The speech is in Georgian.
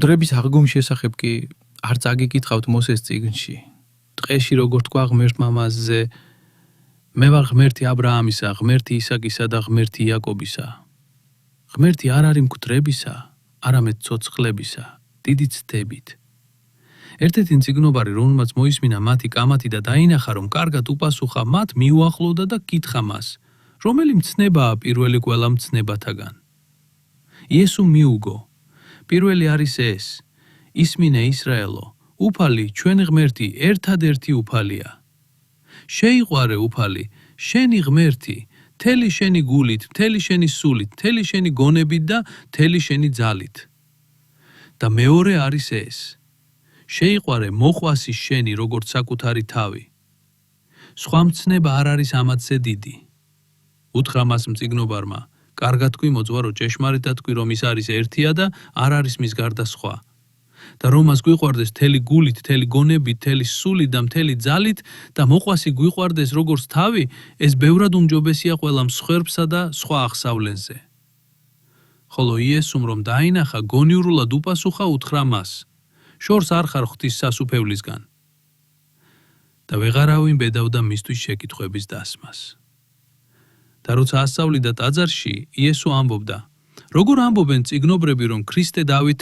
კუდრების აღგომის შესახებ კი არ წაგიკითხავთ მოსეს წიგნში. დღეში როგორ თქვა ღმერთმა მასზე, მე ვარ ღმერთი აბრაამისა, ღმერთი ისაკისა და ღმერთი იაკობისა. ღმერთი არ არის მკვდრებისა, არამედ ცოცხლებისა, დიდი ცდებით. ერთ-ერთი მწიგნობარი, რომელმაც მოისმინა მათი კამათი და დაინახა, რომ კარგად უპასუხა მათ, მიუახლოვდა და კითხა მას, რომელი მცნებაა პირველი ყველა მცნებათაგან. იესუმ მიუგო, პირველი არის ეს, ისმინე ისრაელო, უფალი ჩვენ ღმერთი ერთადერთი უფალია. შეიყვარე უფალი, შენი ღმერთი, მთელი შენი გულით, მთელი შენი სულით, მთელი შენი გონებით და მთელი შენი ძალით. და მეორე არის ეს, შეიყვარე მოყვასი შენი როგორც საკუთარი თავი. სხვა მცნება არ არის ამათზე დიდი. უთხრა მას მწიგნობარმა, კარგად თქვი მოძღვარო, ჭეშმარიტად თქვი, რომ ის არის ერთია და არ არის მის გარდა სხვა. და რომ მას გვიყვარდეს მთელი გულით, მთელი გონებით, მთელი სულით და მთელი ძალით და მოყვასი გვიყვარდეს როგორც თავი, ეს ბევრად უმჯობესია ყველა მსხვერპლსა და სხვა აღსავლენზე. ხოლო იესუმ რომ დაინახა, გონივრულად უპასუხა, უთხრა მას, შორს არ ხარ ღვთის სასუფევლისგან. და ვეღარავინ ბედავდა მისთვის შეკითხვების დასმას. და როცა ასწავლიდა ტაძარში, იესო ამბობდა, როგორ ამბობენ წიგნობრები, რომ ქრისტე დავით